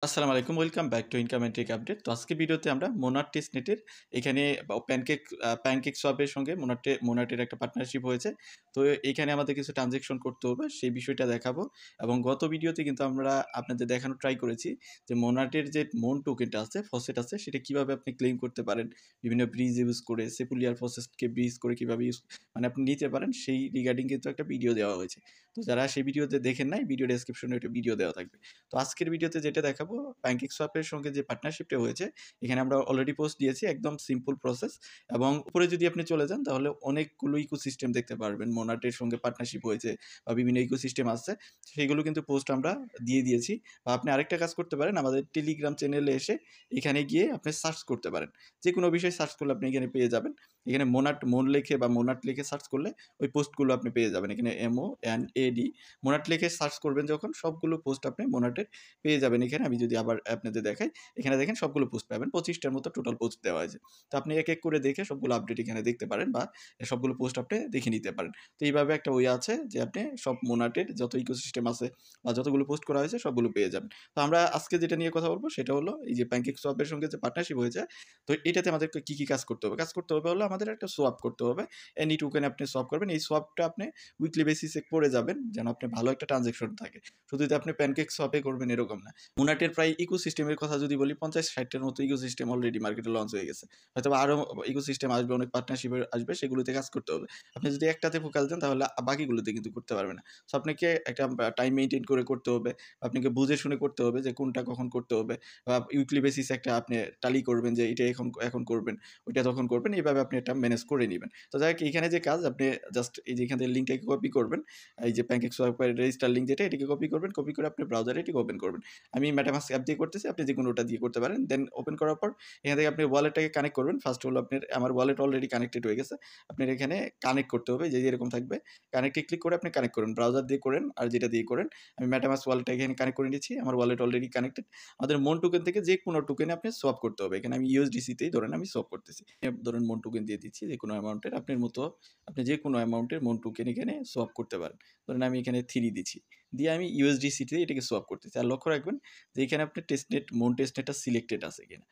আসসালামু আলাইকুম। Welcome back to income and take update. তো আজকের ভিডিওতে আমরা মোনাট টেস্টনেটের এখানে প্যানকেক সোয়াপের সঙ্গে মোনাটের একটা পার্টনারশিপ হয়েছে। তো এখানে আমাদের কিছু ট্রান্সেকশন করতে হবে, সেই বিষয়টা দেখাবো। এবং গত ভিডিওতে কিন্তু আমরা আপনাদের দেখানোর ট্রাই করেছি যে মোনাটের যে মন টোকেনটা আছে, ফসেট আছে, সেটা কিভাবে আপনি ক্লেইম করতে পারেন। বিভিন্ন ব্রিজ ইউজ করে, সেপুলিয়ার ফসেটকে ব্রিজ করে কিভাবে মানে আপনি নিতে পারেন, সেই রিগার্ডিং কিন্তু একটা ভিডিও দেওয়া হয়েছে। তো যারা সেই ভিডিওতে দেখেন নাই, ভিডিও ডেসক্রিপশনে একটা ভিডিও দেওয়া থাকবে। তো আজকের ভিডিওতে যেটা দেখাবো, প্যানকেকস্ব্যাপের সঙ্গে যে পার্টনারশিপটা হয়েছে, এখানে আমরা অলরেডি পোস্ট দিয়েছি, একদম সিম্পল প্রসেস। এবং উপরে যদি আপনি চলে যান তাহলে অনেকগুলো ইকোসিস্টেম দেখতে পারবেন। মোনাটের সঙ্গে পার্টনারশিপ হয়েছে বা বিভিন্ন ইকোসিস্টেম আছে, সেগুলো কিন্তু পোস্ট আমরা দিয়ে দিয়েছি। বা আপনি আরেকটা কাজ করতে পারেন, আমাদের টেলিগ্রাম চ্যানেলে এসে এখানে গিয়ে আপনি সার্চ করতে পারেন। যে কোনো বিষয় সার্চ করলে আপনি এখানে পেয়ে যাবেন। এখানে মোনাট লিখে সার্চ করলে ওই পোস্টগুলো আপনি পেয়ে যাবেন। এখানে MONAD মোনাট লিখে সার্চ করবেন যখন, সবগুলো পোস্ট আপনি মোনাটের পেয়ে যাবেন। এখানে আমি যদি আবার আপনাদের দেখাই, এখানে দেখেন সবগুলো পোস্ট পাবেন। 25টার মতো টোটাল পোস্ট দেওয়া হয়েছে। তো আপনি এক এক করে দেখে সবগুলো আপডেট এখানে দেখতে পারেন, বা সবগুলো পোস্ট আপনি দেখে নিতে পারেন। তো এইভাবে একটা ওয়ে আছে যে আপনি সব মোনাটের যত ইকোসিস্টেম আছে বা যতগুলো পোস্ট করা হয়েছে সবগুলো পেয়ে যাবেন। তো আমরা আজকে যেটা নিয়ে কথা বলবো সেটা হলো এই যে প্যানকেকস্ব্যাপের সঙ্গে যে পার্টনারশিপ হয়েছে, তো এটাতে আমাদেরকে কি কাজ করতে হবে? কাজ করতে হবে হলো আমাদের একটা সোয়াপ করতে হবে। এনি টোকেন আপনি সোয়াপ করবেন। এই সোয়াপটা আপনি উইকলি বেসিসে করে যাবেন, যেন আপনি ভালো একটা ট্রানজ্যাকশন থাকে। শুধু যে আপনি প্যানকেকস্ব্যাপে করবেন এরকম না। মোনাটের প্রায় ইকোসিস্টেমের কথা যদি বলি, 50-60টার মতো ইকোসিস্টেম অলরেডি মার্কেটে লঞ্চ হয়ে গেছে। হয়তোবা আরও ইকোসিস্টেম আসবে, অনেক পার্টনারশিপ আসবে, সেগুলোতে কাজ করতে হবে। আপনি যদি একটাতে ফোকাস দেন তাহলে বাকিগুলোতে কিন্তু করতে পারবেন না। সো আপনাকে একটা টাইম মেইনটেইন করে করতে হবে। আপনাকে বুঝে শুনে করতে হবে যে কোনটা কখন করতে হবে। বা উইকলি বেসিসে একটা আপনি টালি করবেন যে এটা এখন করবেন, ওইটা তখন করবেন। এইভাবে আপনি এটা ম্যানেজ করে নিবেন। তো যাই হোক, এখানে যে কাজ, আপনি জাস্ট এই যে এখান থেকে লিঙ্কটাকে কপি করবেন। এই যে প্যানকেকস্ব্যাপের রেজিস্টার লিঙ্ক যেটা, এটাকে কপি করবেন। কপি করে আপনি ব্রাউজারে এটিকে ওপেন করবেন। আমি মেটামাস্ক অ্যাপ দিয়ে করতেছি, আপনি যেকোনোটা দিয়ে করতে পারেন। দেন ওপেন করার পর এখান থেকে আপনি ওয়ালেটটাকে কানেক্ট করবেন। ফার্স্ট হলো আমার ওয়ালেট অলরেডি কানেক্টেড হয়ে গেছে। আপনার এখানে কানেক্ট করতে হবে, যে এরকম থাকবে। কানেক্টে ক্লিক করে আপনি কানেক্ট করুন। ব্রাউজার দিয়ে করেন আর যেটা দিয়ে করেন। আমি মেটামাস্ক ওয়ালেটটা এখানে কানেক্ট করে নিচ্ছি। আমার ওয়ালেট অলরেডি কানেক্টেড। আমাদের মন টোকেন থেকে যে কোনো টোকেনে আপনি সোয়াপ করতে হবে। এখানে আমি USDC-তেই ধরেন আমি সোয়াপ করতেছি। ধরেন মন টোকেন দিয়ে দিচ্ছি যে কোনো অ্যামাউন্টের। আপনার মতো আপনি যে কোনো অ্যামাউন্টের মন টোকেন এখানে সোয়াপ করতে পারেন। ধরেন আমি এখানে 3 দিচ্ছি। দিয়ে আমি USDC-তে এটাকে সোয়াপ করতেছি। আর লক্ষ্য রাখবেন যে এখানে আপনার মন টেস্টনেটটা সিলেক্টেড আছে কিনা।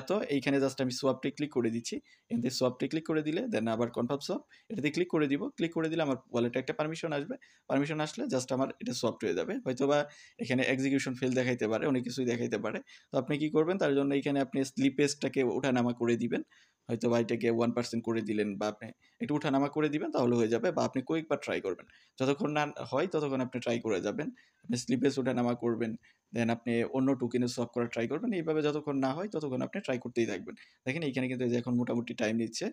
তো এইখানে জাস্ট আমি সোয়াপটে ক্লিক করে দিচ্ছি। এখান থেকে সোয়াপটে ক্লিক করে দিলে দেন আবার কনফার্ম সোয়াপ, এটাতে ক্লিক করে দিব। ক্লিক করে দিলে আমার ওয়ালেটে একটা পারমিশন আসবে। পারমিশন আসলে জাস্ট আমার এটা সোয়াপড হয়ে যাবে। হয়তোবা এখানে এক্সিকিউশন ফেল দেখাইতে পারে, অনেক কিছুই দেখাইতে পারে। তো আপনি কি করবেন, তার জন্য এখানে আপনি স্লিপেজটাকে ওঠানামা করে দিবেন। হয়তোবা এটাকে 1% করে দিলেন, বা আপনি একটু ওঠানামা করে দিবেন, তাহলে হয়ে যাবে। বা আপনি কয়েকবার ট্রাই করবেন। যতক্ষণ না হয় ততক্ষণ আপনি ট্রাই করে যাবেন। আপনি স্লিপেজ ওঠানামা করবেন। দেন আপনি অন্য টোকেনে সোয়াপ করার ট্রাই করবেন। এইভাবে যতক্ষণ না হয় ততক্ষণ আপনি ট্রাই করতেই থাকবেন। দেখেন এইখানে কিন্তু এই যে এখন মোটামুটি টাইম নিচ্ছে।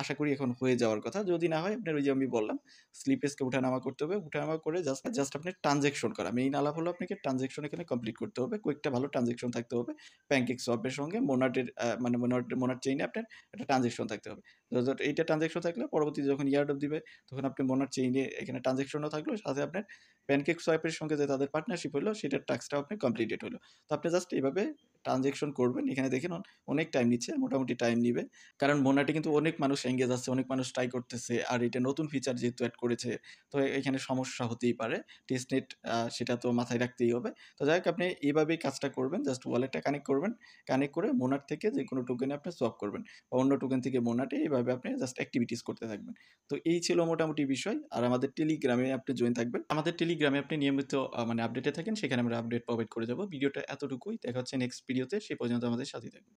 আশা করি এখন হয়ে যাওয়ার কথা। যদি না হয়, আপনার ওই যে আমি বললাম, স্লিপেজকে ওঠানামা করতে হবে। ওঠানামা করে জাস্ট আপনি ট্রান্সেকশন করা। মেইন আলাপ হলো আপনাকে ট্রান্সেকশন এখানে কমপ্লিট করতে হবে। কয়েকটা ভালো ট্রান্সেকশন থাকতে হবে। প্যানকেকস্ব্যাপের সঙ্গে মানে মোনাট চেইনে আপনার একটা ট্রান্সেকশন থাকতে হবে। এইটা ট্রান্সেকশন থাকলে পরবর্তীতে যখন ইয়ারড্রপ দিবে, তখন আপনি মোনাট চেইনে এখানে ট্রান্সেকশনও থাকলো, সাথে আপনার প্যানকেকস্ব্যাপের সঙ্গে যে তাদের পার্টনারশিপ হলো, সেটার টাস্কটাও আপনি কমপ্লিটেড হলো। তো আপনি জাস্ট এইভাবে ট্রান্সেকশন করবেন। এখানে দেখেন অনেক টাইম নিচ্ছে, মোটামুটি টাইম নিবে। কারণ মোনাটে কিন্তু অনেক মানুষ এঙ্গেজ আছে, অনেক মানুষ ট্রাই করতেছে। আর এটা নতুন ফিচার যেহেতু এড করেছে, তো এখানে সমস্যা হতেই পারে। টেস্টনেট সেটা তো মাথায় রাখতেই হবে। তো যাই হোক, আপনি এইভাবেই কাজটা করবেন। জাস্ট ওয়ালেটটা কানেক্ট করবেন। কানেক্ট করে মোনাট থেকে যেকোনো টোকেনে আপনি সোয়াপ করবেন। বা অন্য টোকেন থেকে মোনাটে, এইভাবে আপনি জাস্ট অ্যাক্টিভিটিস করতে থাকবেন। তো এই ছিল মোটামুটি বিষয়। আর আমাদের টেলিগ্রামে আপনি জয়েন থাকবেন। আমাদের টেলিগ্রামে আপনি নিয়মিত মানে আপডেটে থাকেন, সেখানে আমরা আপডেট প্রোভাইড করে যাব। ভিডিওটা এতটুকুই। দেখা হচ্ছে নেক্সট ভিডিওতে। সে পর্যন্ত আমাদের সাথেই থাকবেন।